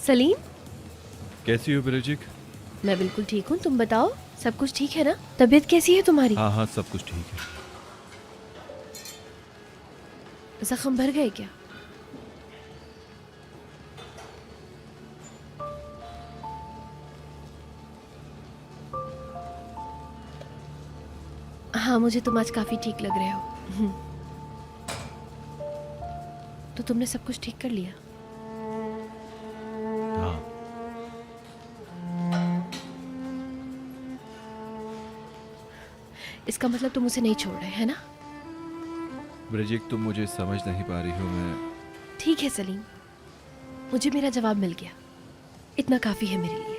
सलीम, कैसी हो ब्रिजिक? मैं बिल्कुल ठीक हूँ, तुम बताओ सब कुछ ठीक है ना? तबीयत कैसी है तुम्हारी? हाँ हाँ, सब कुछ ठीक है। जख्म भर गए क्या? हाँ, मुझे तुम आज काफी ठीक लग रहे हो। तो तुमने सब कुछ ठीक कर लिया? हाँ, इसका मतलब तुम उसे नहीं छोड़ रहे, है ना? ब्रिजिक तुम मुझे समझ नहीं पा रही हो। मैं ठीक है सलीम, मुझे मेरा जवाब मिल गया, इतना काफी है मेरे लिए।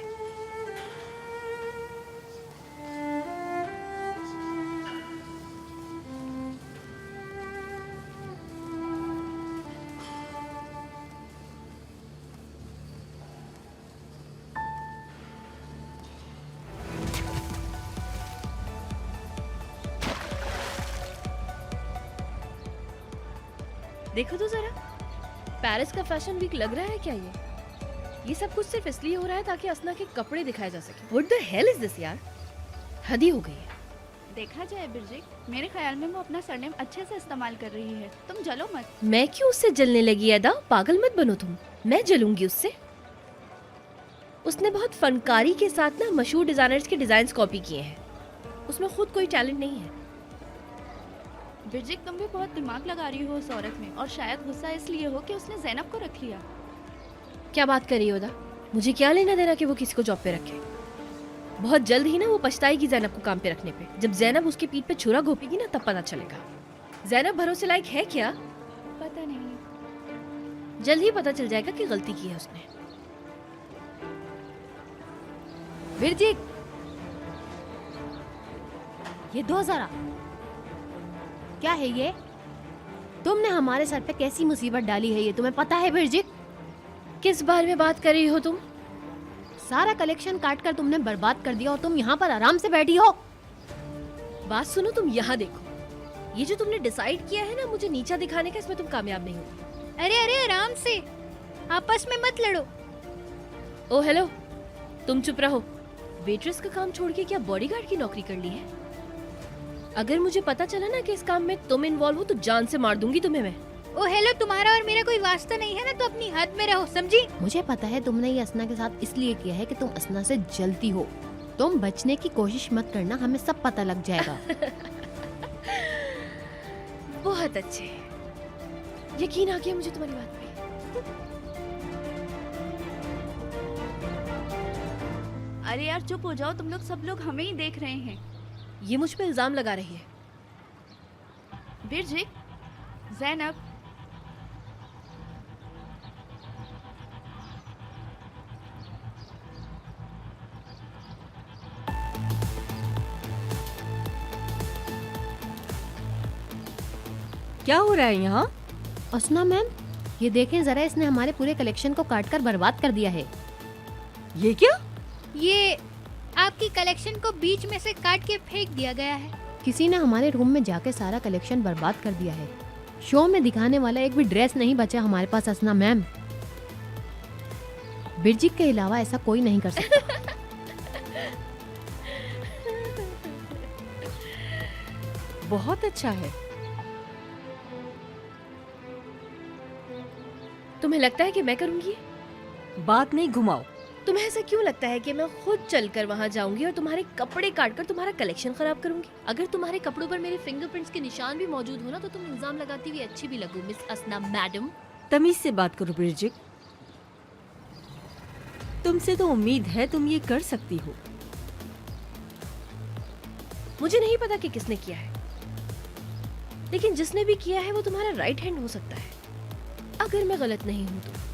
देखो तो जरा, पेरिस का फैशन वीक लग रहा है क्या ये सब कुछ सिर्फ इसलिए हो रहा है ताकि असना के कपड़े दिखाए जा सके। What the hell is this यार, हद ही हो गई है। देखा जाए बिरजिक, मेरे ख्याल में वो अपना सरनेम अच्छे से इस्तेमाल कर रही है। तुम जलो मत। मैं क्यों उससे जलने लगी? अदा, पागल मत बनो तुम, मैं जलूंगी उससे? उसने बहुत फनकारी के साथ ना मशहूर डिजाइनर्स के डिजाइन्स कॉपी किए हैं, उसमें खुद कोई टैलेंट नहीं है। बिरजिक, तुम भी बहुत दिमाग लगा रही हो उस औरत में, और शायद गुस्सा इसलिए हो कि उसने ज़ैनब को रख लिया। क्या बात कर रही हो अदा? मुझे क्या लेना देना कि वो किसी को जॉब पे रखे? बहुत जल्द ही ना वो पछताएगी जैनब को काम पे रखने पे। जब जैनब उसके पीठ पे छुरा घोपेगी ना, तब पता चलेगा जैनब भरोसे लायक है क्या। पता नहीं, जल्द ही पता चल जाएगा कि गलती की है उसने। बिरजिक, ये दो जरा, क्या है ये? तुमने हमारे सर पे कैसी मुसीबत डाली है, ये तुम्हें पता है बिरजिक? किस बारे में बात कर रही हो तुम? सारा कलेक्शन काट कर तुमने बर्बाद कर दिया और तुम यहाँ पर आराम से बैठी हो। बात सुनो, तुम यहाँ देखो, ये जो तुमने डिसाइड किया है ना मुझे नीचा दिखाने का, इसमें तुम कामयाब नहीं हो। अरे अरे आराम से, आपस में मत लड़ो। ओ हेलो, तुम चुप रहो। वेट्रेस का काम छोड़ के क्या बॉडीगार्ड की नौकरी कर ली है? अगर मुझे पता चला ना कि इस काम में तुम इन्वॉल्व हो तो जान से मार दूंगी तुम्हें मैं। ओ हेलो, तुम्हारा और मेरा कोई वास्ता नहीं है ना, तो अपनी हद में रहो, समझी? मुझे पता है तुमने ये असना के साथ इसलिए किया है कि तुम असना से जलती हो। तुम बचने की कोशिश मत करना, हमें सब पता लग जाएगा। बहुत अच्छे, यकीन आ गया मुझे तुम्हारी बात पे। अरे यार चुप हो जाओ तुम लोग, सब लोग हमें ही देख रहे हैं। ये मुझ पे इल्जाम लगा रही है। बिरजिक, ज़ैनब, क्या हो रहा है यहाँ? असना मैम, ये देखें जरा, इसने हमारे पूरे कलेक्शन को काट कर बर्बाद कर दिया है। ये क्या? ये आपकी कलेक्शन को बीच में से काट के फेंक दिया गया है। किसी ने हमारे रूम में जाके सारा कलेक्शन बर्बाद कर दिया है। शो में दिखाने वाला एक भी ड्रेस नहीं बचा हमारे पास असना मैम। बिरजिक के अलावा ऐसा कोई नहीं कर सकता। बहुत अच्छा है। तुम्हें लगता है कि मैं करूंगी? बात नहीं घुमाओ। तुम्हें ऐसा क्यों लगता है कि मैं खुद चलकर वहां जाऊंगी और तुम्हारे कपड़े काटकर तुम्हारा कलेक्शन खराब करूंगी? अगर तुम्हारे कपड़ों पर मेरे फिंगरप्रिंट्स के निशान भी मौजूद हो ना, तो तुम इल्जाम लगाती हुई अच्छी भी लगो मिस असना मैडम। तमीज से बात करो बिरजिक, तुमसे तो उम्मीद है तुम ये कर सकती हो। मुझे नहीं पता कि किसने किया है, लेकिन जिसने भी किया है वो तुम्हारा राइट हैंड हो सकता है, अगर मैं गलत नहीं हूं तो।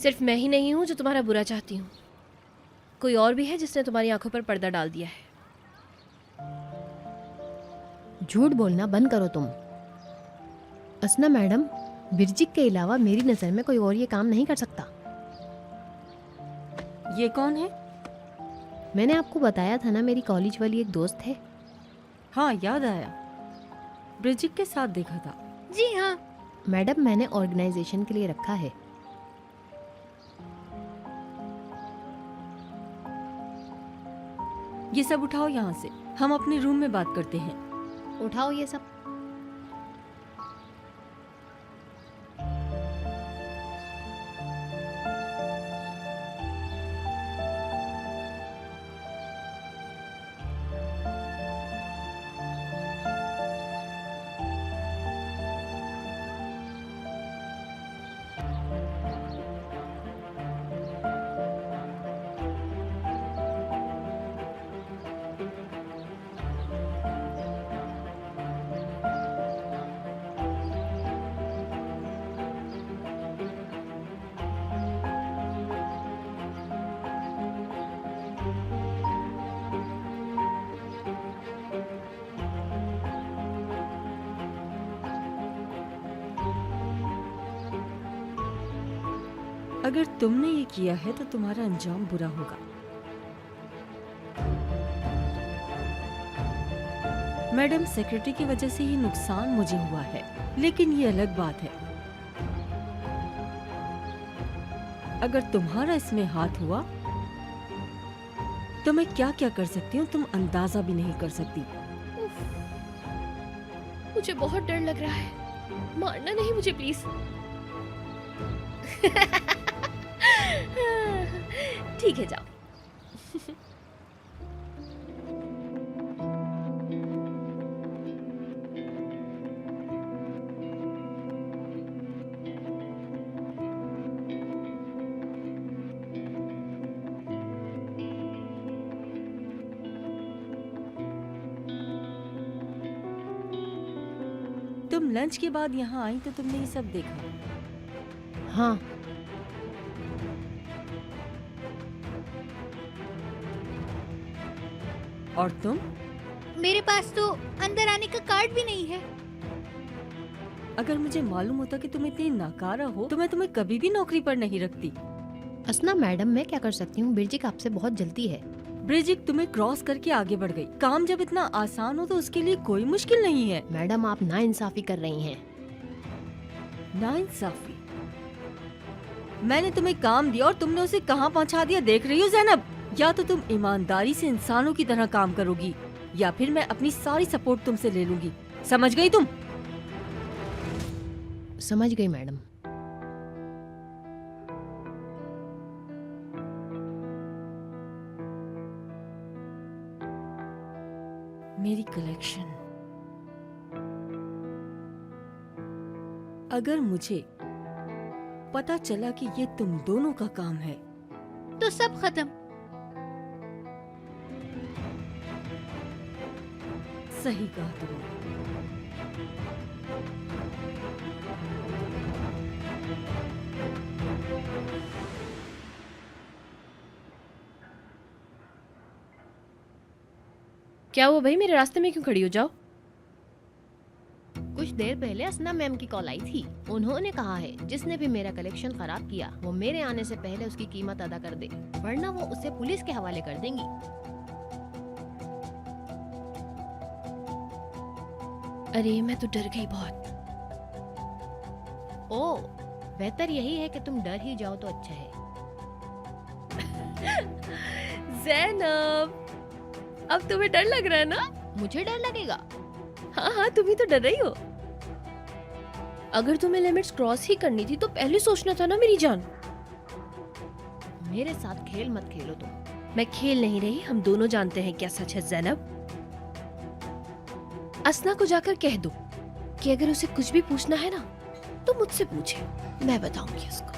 सिर्फ मैं ही नहीं हूँ जो तुम्हारा बुरा चाहती हूँ, कोई और भी है जिसने तुम्हारी आंखों पर पर्दा डाल दिया है। झूठ बोलना बंद करो तुम। असना मैडम, बिरजिक के अलावा मेरी नजर में कोई और ये काम नहीं कर सकता। ये कौन है? मैंने आपको बताया था ना, मेरी कॉलेज वाली एक दोस्त है। हाँ, याद आया, ब्रिजिक के साथ देखा था। जी हाँ। मैडम, मैंने ऑर्गेनाइजेशन के लिए रखा है। ये सब उठाओ यहाँ से, हम अपने रूम में बात करते हैं। उठाओ ये सब। अगर तुमने ये किया है तो तुम्हारा अंजाम बुरा होगा। मैडम, सेक्रेटरी की वजह से ये नुकसान मुझे हुआ है, लेकिन ये अलग बात है। अगर तुम्हारा इसमें हाथ हुआ तो मैं क्या क्या कर सकती हूँ तुम अंदाजा भी नहीं कर सकती। मुझे बहुत डर लग रहा है, मारना नहीं मुझे प्लीज। ठीक है, जाओ। तुम लंच के बाद यहाँ आई तो तुमने ये सब देखा। हाँ, और तुम? मेरे पास तो अंदर आने का कार्ड भी नहीं है। अगर मुझे मालूम होता कि तुम इतनी नाकारा हो तो मैं तुम्हें कभी भी नौकरी पर नहीं रखती। असना मैडम, मैं क्या कर सकती हूँ? बिरजिक आपसे बहुत जल्दी है। ब्रिजिक तुम्हें क्रॉस करके आगे बढ़ गई। काम जब इतना आसान हो तो उसके लिए कोई मुश्किल नहीं है। मैडम, आप नाइंसाफी कर रही हैं। नाइंसाफी? मैंने तुम्हें काम दिया और तुमने उसे कहाँ पहुँचा दिया, देख रही हो ज़ैनब? या तो तुम ईमानदारी से इंसानों की तरह काम करोगी या फिर मैं अपनी सारी सपोर्ट तुमसे ले लूंगी। समझ गई तुम? समझ गई मैडम। मेरी कलेक्शन, अगर मुझे पता चला कि ये तुम दोनों का काम है तो सब खत्म। सही कहा तुमने। क्या वो भाई, मेरे रास्ते में क्यों खड़ी हो? जाओ। कुछ देर पहले असना मैम की कॉल आई थी। उन्होंने कहा है जिसने भी मेरा कलेक्शन खराब किया वो मेरे आने से पहले उसकी कीमत अदा कर दे, वरना वो उसे पुलिस के हवाले कर देंगी। अरे मैं तो डर गई बहुत। ओ, बेहतर यही है कि तुम डर ही जाओ तो अच्छा है। ज़ैनब, अब तुम्हें डर लग रहा है ना? मुझे डर लगेगा? हाँ हाँ, तुम ही तो डर रही हो। अगर तुम्हें लिमिट्स क्रॉस ही करनी थी तो पहले सोचना था ना मेरी जान। मेरे साथ खेल मत खेलो तुम। मैं खेल नहीं रही, हम दोनों जानते हैं क्या सच है ज़ैनब। असना को जाकर कह दो कि अगर उसे कुछ भी पूछना है ना तो मुझसे पूछे, मैं बताऊंगी उसको।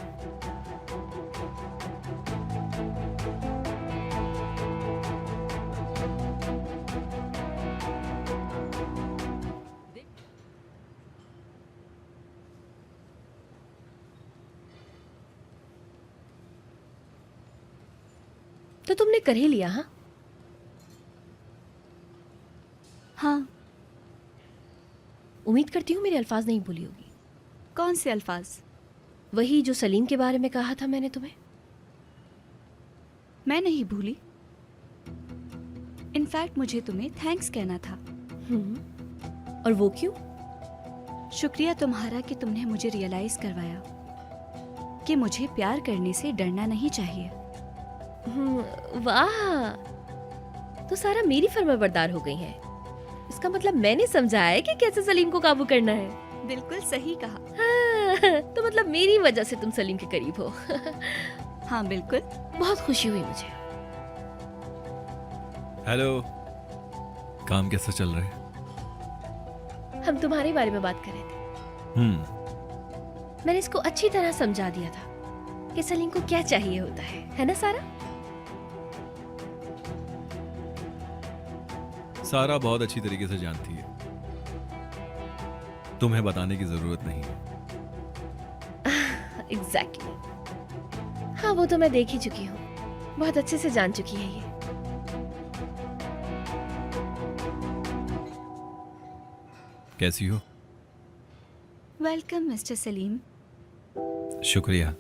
तो तुमने कर ही लिया? हाँ हाँ। उम्मीद करती हूँ मेरे अल्फाज नहीं भूली होगी। कौन से अल्फाज? वही जो सलीम के बारे में कहा था मैंने तुम्हें। मैं नहीं भूली। इनफैक्ट मुझे तुम्हें थैंक्स कहना था। और वो क्यों? शुक्रिया तुम्हारा कि तुमने मुझे रियलाइज करवाया कि मुझे प्यार करने से डरना नहीं चाहिए। वाह, तो सारा मेरी फर्माबरदार हो गई है। इसका मतलब मैंने समझा है कि कैसे सलीम को काबू करना है। बिल्कुल सही कहा। हाँ, तो मतलब मेरी वजह से तुम सलीम के करीब हो। हाँ बिल्कुल। बहुत खुशी हुई मुझे। हेलो, काम कैसा चल रहा है? हम तुम्हारे बारे में बात कर रहे थे। मैंने इसको अच्छी तरह समझा दिया था कि सलीम को क्या चाहिए होता है ना सारा? सारा बहुत अच्छी तरीके से जानती है, तुम्हें बताने की जरूरत नहीं है। एग्जैक्टली। हाँ, वो तो मैं देख ही चुकी हूँ, बहुत अच्छे से जान चुकी है ये। कैसी हो? Welcome mister Salim. शुक्रिया।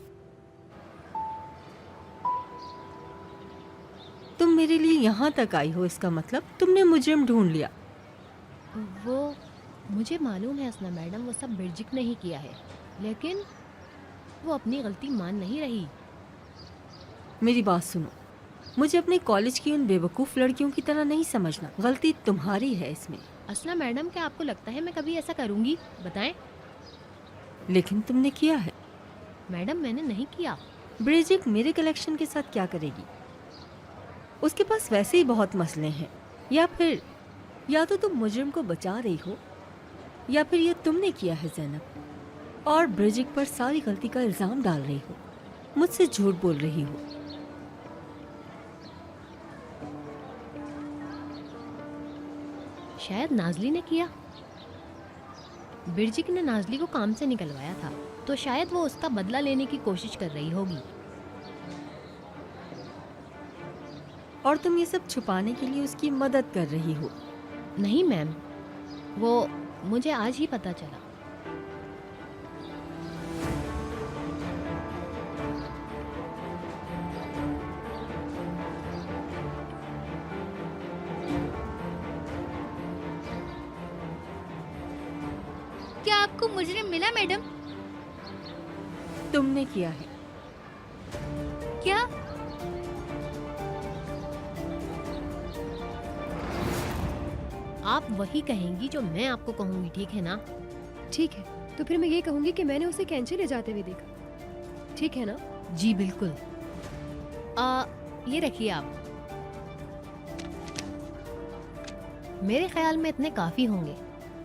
तुम मेरे लिए यहाँ तक आई हो, इसका मतलब तुमने मुजरिम ढूंढ लिया। वो मुझे मालूम है असना मैडम, वो सब बिरजिक ने ही किया है, लेकिन वो अपनी गलती मान नहीं रही। मेरी बात सुनो, मुझे अपने कॉलेज की उन बेवकूफ़ लड़कियों की तरह नहीं समझना। गलती तुम्हारी है इसमें। असना मैडम, क्या आपको लगता है मैं कभी ऐसा करूंगी? बताएं। लेकिन तुमने किया है। मैडम, मैंने नहीं किया। ब्रिजिक मेरे कलेक्शन के साथ क्या करेगी? उसके पास वैसे ही बहुत मसले हैं। या तो तुम मुजरिम को बचा रही हो, या फिर ये तुमने किया है ज़ैनब, और ब्रिजिक पर सारी गलती का इल्ज़ाम डाल रही हो, मुझसे झूठ बोल रही हो। शायद नाजली ने किया। बिरजिक ने नाजली को काम से निकलवाया था, तो शायद वो उसका बदला लेने की कोशिश कर रही होगी। और तुम ये सब छुपाने के लिए उसकी मदद कर रही हो। नहीं मैम, वो मुझे आज ही पता चला। क्या आपको मुजरिम मिला मैडम? तुमने किया है। क्या? आप वही कहेंगी जो मैं आपको कहूंगी, ठीक है ना? ठीक है, तो फिर मैं ये कहूंगी कि मैंने उसे कैंची ले जाते हुए देखा। ठीक है ना? जी बिल्कुल। ये रखिए आप। मेरे ख्याल में इतने काफी होंगे।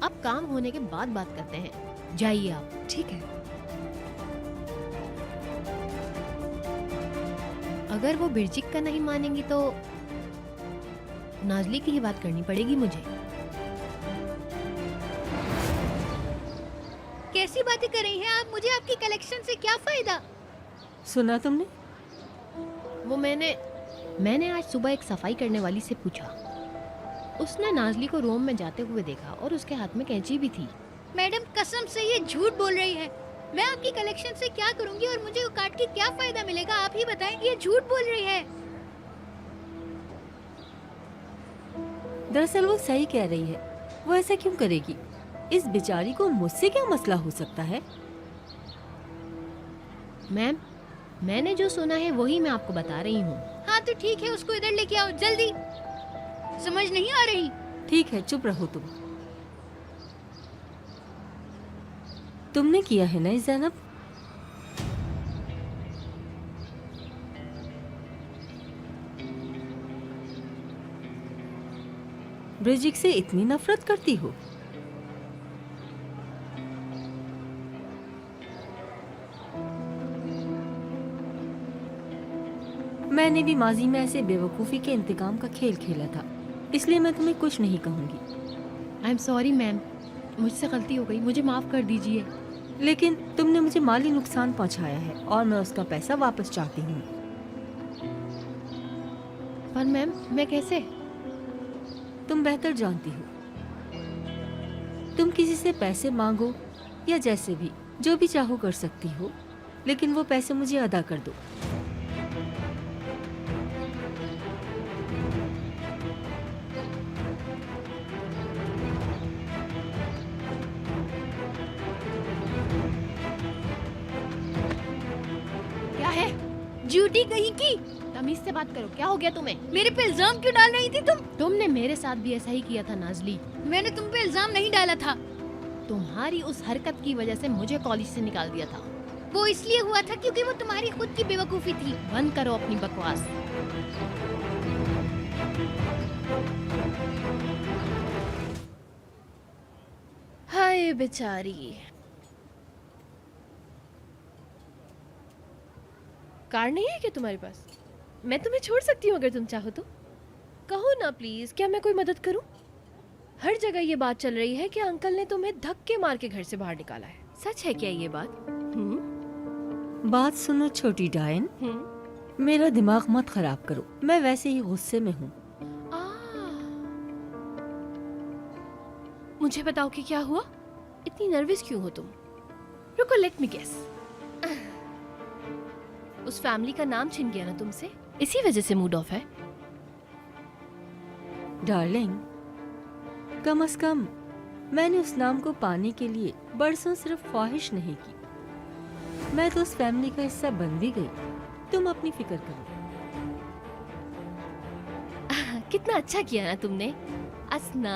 अब काम होने के बाद बात करते हैं। जाइए आप। ठीक है। अगर वो बिरजिक का नहीं मानेंगी तो नाजली की ही बात करनी पड़ेगी मुझे। कैसी बातें कर रही हैं आप? मुझे आपकी कलेक्शन से क्या फायदा? सुना तुमने? वो मैंने आज सुबह एक सफाई करने वाली से पूछा। उसने नाजली को रूम में जाते हुए देखा और उसके हाथ में कैंची भी थी। मैडम, कसम से ये झूठ बोल रही है। मैं आपकी कलेक्शन से क्या करूंगी और मुझे वो काट के क्या फायदा मिलेगा? आप ही बताएं। ये झूठ बोल रही है। दरअसल वो सही कह रही है। वो ऐसा क्यों करेगी? इस बेचारी को मुझसे क्या मसला हो सकता है? मैम, मैंने जो सुना है वही मैं आपको बता रही हूँ। हाँ तो ठीक है, उसको इधर लेके आओ जल्दी। समझ नहीं आ रही? ठीक है, चुप रहो तुम। तुमने किया है ना ज़ैनब? ब्रिजिक से इतनी नफरत करती हो? मैंने भी माजी में ऐसे बेवकूफ़ी के इंतकाम का खेल खेला था, इसलिए मैं तुम्हें कुछ नहीं कहूँगी। आई एम सॉरी मैम, मुझसे गलती हो गई, मुझे माफ़ कर दीजिए। लेकिन तुमने मुझे माली नुकसान पहुँचाया है और मैं उसका पैसा वापस चाहती हूँ। पर मैम मैं कैसे? तुम बेहतर जानती हो। तुम किसी से पैसे मांगो या जैसे भी, जो भी चाहो कर सकती हो, लेकिन वो पैसे मुझे अदा कर दो। क्या है? झूठी कहीं की। तमीज से बात करो, क्या हो गया तुम्हें? मेरे पे इल्जाम क्यों डाल रही थी तुम? तुमने मेरे साथ भी ऐसा ही किया था नाजली। मैंने तुम पे इल्जाम नहीं डाला था। तुम्हारी उस हरकत की वजह से मुझे कॉलेज से निकाल दिया था। वो इसलिए हुआ था क्योंकि वो तुम्हारी खुद की बेवकूफी थी। बंद करो अपनी बकवास। हाय बेचारी। कार नहीं है क्या तुम्हारे पास? मैं तुम्हें छोड़ सकती हूँ अगर तुम चाहो तो। कहो ना प्लीज, क्या मैं कोई मदद करूँ? हर जगह ये बात चल रही है कि अंकल ने तुम्हें धक्के मार के घर से बाहर निकाला है। सच है क्या ये बात? बात सुनो छोटी डायन, मेरा दिमाग मत खराब करो। मैं वैसे ही गुस्से में हूँ। मुझे बताओ कि क्या हुआ? इतनी नर्वस क्यों हो तुम? रुको, लेट मी गेस। उस फैमिली का नाम छिन गया ना तुमसे, इसी वजह से मूड ऑफ है। डार्लिंग, कम से कम मैंने उस नाम को पाने के लिए बरसों सिर्फ ख्वाहिश नहीं की, मैं तो उस फैमिली का हिस्सा बन भी गई। तुम अपनी फिक्र करो। कितना अच्छा किया ना तुमने असना।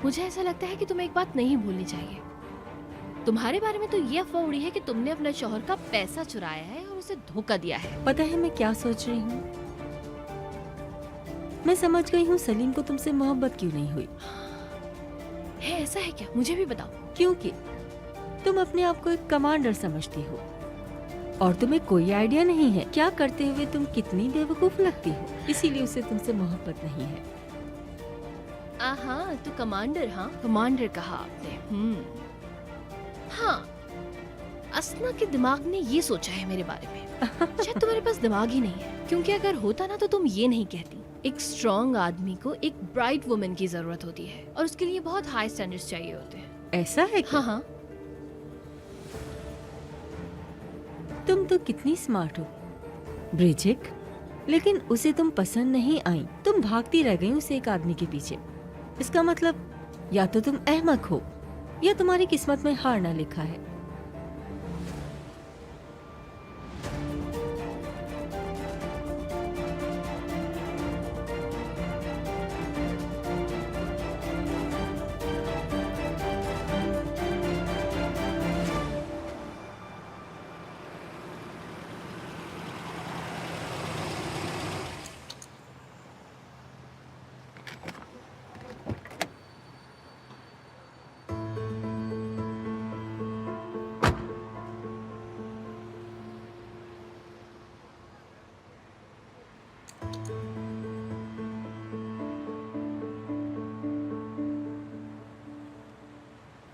मुझे ऐसा लगता है कि तुम्हें एक बात नहीं भूलनी चाहिए। तुम्हारे बारे में तो ये अफवाह उड़ी है कि तुमने अपने शौहर का पैसा चुराया है और उसे धोखा दिया है। पता है मैं क्या सोच रही हूँ? मैं समझ गई हूँ सलीम को तुमसे मोहब्बत क्यों नहीं हुई। है ऐसा है क्या? मुझे भी बताओ। क्योंकि तुम अपने आप को एक कमांडर समझती हो और तुम्हें कोई आइडिया नहीं है क्या करते हुए तुम कितनी बेवकूफ लगती हो, इसीलिए उसे तुमसे मोहब्बत नहीं है। हाँ, तो कमांडर, हाँ कमांडर कहा आपने। हाँ, असना के दिमाग ने ये सोचा है मेरे बारे में। शायद तुम्हारे पास दिमाग ही नहीं है, क्योंकि अगर होता ना तो तुम ये नहीं कहती। एक स्ट्रॉन्ग आदमी को एक ब्राइट वुमन की जरूरत होती है और उसके लिए बहुत हाई स्टैंडर्ड्स चाहिए होते हैं। ऐसा है क्या? हाँ। तुम तो कितनी स्मार्ट हो ब्रिजिक, लेकिन उसे तुम पसंद नहीं आई। तुम भागती रह गई उस एक आदमी के पीछे। इसका मतलब या तो तुम अहमक हो या तुम्हारी किस्मत में हारना लिखा है।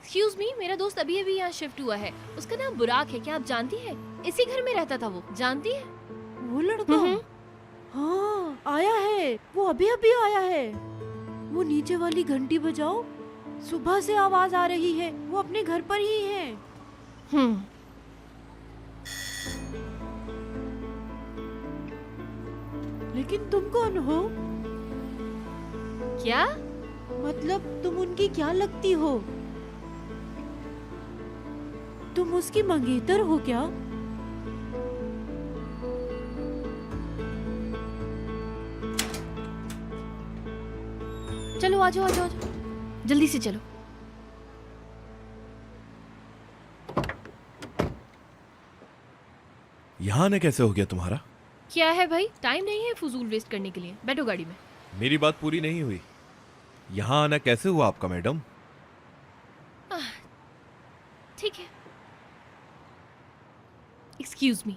एक्सक्यूज मी, मेरा दोस्त अभी अभी यहाँ शिफ्ट हुआ है। उसका नाम बुराक है, क्या आप जानती हैं? इसी घर में रहता था वो, जानती है? वो लड़का? हाँ, आया है। वो अभी अभी आया है। वो नीचे वाली घंटी बजाओ, सुबह से आवाज आ रही है। वो अपने घर पर ही है। लेकिन तुम कौन हो? क्या मतलब तुम उनकी क्या लगती हो? तुम उसकी मंगेतर हो क्या? चलो आ जाओ, आ जाओ, आ जाओ, जल्दी से चलो। यहाँ आने कैसे हो गया तुम्हारा? क्या है भाई, टाइम नहीं है फजूल वेस्ट करने के लिए। बैठो गाड़ी में। मेरी बात पूरी नहीं हुई। यहाँ आना कैसे हुआ आपका मैडम? ठीक है। एक्सक्यूज मी,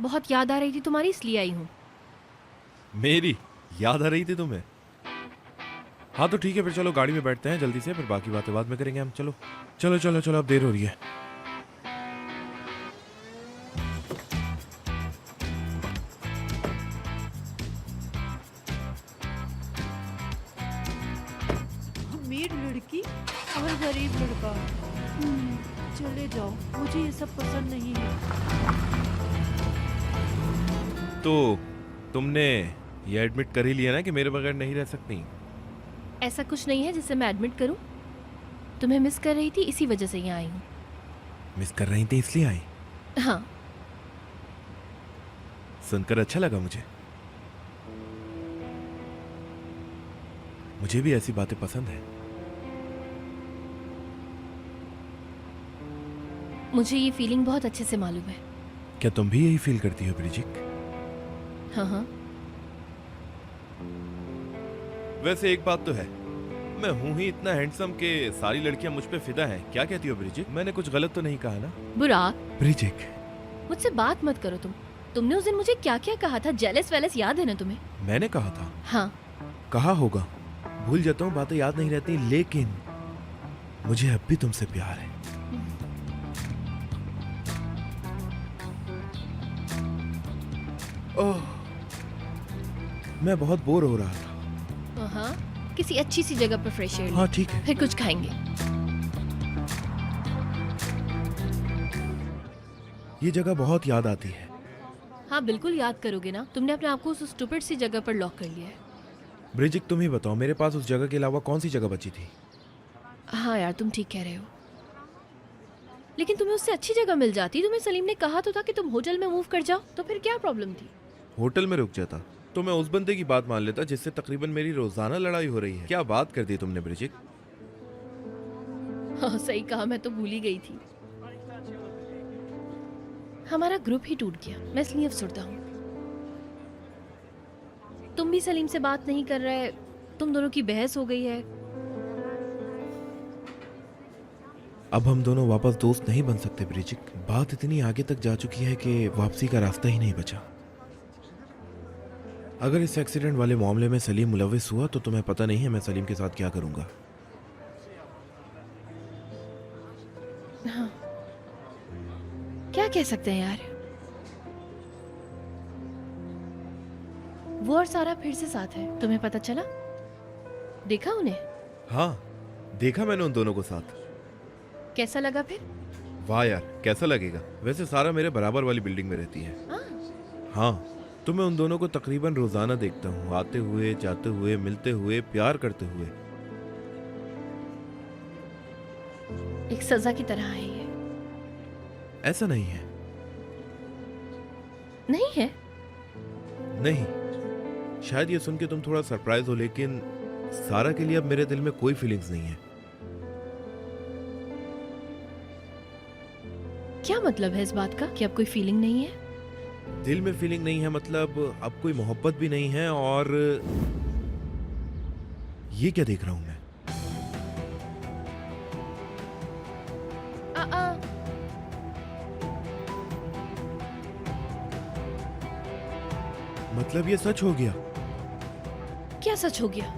बहुत याद आ रही थी तुम्हारी, इसलिए आई हूँ। मेरी याद आ रही थी तुम्हें? हाँ तो ठीक है, फिर चलो गाड़ी में बैठते हैं जल्दी से, फिर बाकी बातें बाद में करेंगे हम। चलो चलो चलो चलो, अब देर हो रही है। अमीर लड़की और गरीब लड़का। चले जाओ, मुझे ये सब पसंद नहीं है। तो तुमने ये एडमिट कर ही लिया ना कि मेरे बगैर नहीं रह सकती? ऐसा कुछ नहीं है जिसे मैं एडमिट करूं। तुम्हें मिस कर रही थी, इसी वजह से यहाँ आई हूँ। मिस कर रही थी इसलिए आई? हाँ। सुनकर अच्छा लगा मुझे। मुझे भी ऐसी बातें पसंद है। मुझे ये फीलिंग बहुत अच्छे से मालूम है। क्या तुम भी यही फील करती हो ब्रिजिक? हाँ हाँ। वैसे एक बात तो है, मैं हूं ही इतना हैंडसम कि सारी लड़कियां मुझ पे फिदा हैं। क्या कहती हो ब्रिजिक? मैंने कुछ गलत तो नहीं कहा ना? बुराक, ब्रिजिक, मुझसे बात मत करो तुमने उस दिन मुझे क्या क्या कहा था? जेलस वेलस याद है ना तुम्हें? मैंने कहा था? हाँ। कहा होगा, भूल जाता हूँ, बातें याद नहीं रहती, लेकिन मुझे अब भी तुमसे प्यार है। ओह, मैं बहुत बोर हो रहा था। हाँ, किसी अच्छी सी जगह पर फ्रेश एयर हाँ ठीक है। फिर कुछ खाएंगे। ये जगह बहुत याद आती है। हाँ बिल्कुल याद करोगे ना। तुमने अपने आप को उस स्टूपिड सी जगह पर लॉक कर लिया है। ब्रिजिक तुम ही बताओ, मेरे पास उस जगह के अलावा कौन सी जगह बची थी? हाँ यार, तुम ठीक कह रहे हो, लेकिन तुम्हें उससे अच्छी जगह मिल जाती। तुम्हें सलीम ने कहा तो था कि तुम होटल में मूव कर जाओ, तो फिर क्या प्रॉब्लम थी? होटल में रुक जाता तो मैं उस बंदे की बात मान लेता जिससे तकरीबन मेरी रोजाना लड़ाई हो रही है। क्या बात कर दी तुमने ब्रिजिक? हाँ सही कहा, मैं तो भूल ही गई थी। हमारा ग्रुप ही टूट गया, मैं इसलिए अफसरदा हूँ। तुम भी सलीम से बात नहीं कर रहे, तुम दोनों की बहस हो गई है। अब हम दोनों वापस दोस्त नहीं बन सकते ब्रिजिक। बात इतनी आगे तक जा चुकी है कि वापसी का रास्ता ही नहीं बचा। अगर इस एक्सीडेंट वाले मामले में सलीम मुलविस हुआ तो तुम्हें पता नहीं है मैं सलीम के साथ क्या करूंगा। हाँ, क्या कह सकते हैं यार। वो और सारा फिर से साथ है, तुम्हें पता चला? देखा उन्हें? हाँ देखा मैंने उन दोनों को साथ। कैसा लगा फिर? वाह यार, कैसा लगेगा? वैसे सारा मेरे बराबर वाली बिल्डिंग में रहती है। हाँ, तो मैं उन दोनों को तकरीबन रोजाना देखता हूँ, आते हुए, जाते हुए, मिलते हुए, प्यार करते हुए। एक सजा की तरह है ये। ऐसा नहीं है। नहीं है? नहीं, शायद ये सुन के तुम थोड़ा सरप्राइज हो, लेकिन सारा के लिए अब मेरे दिल में कोई फीलिंग्स नहीं है। क्या मतलब है इस बात का कि अब कोई फीलिंग नहीं है? दिल में फीलिंग नहीं है मतलब अब कोई मोहब्बत भी नहीं है। और ये क्या देख रहा हूं मैं? मतलब ये सच हो गया? क्या सच हो गया?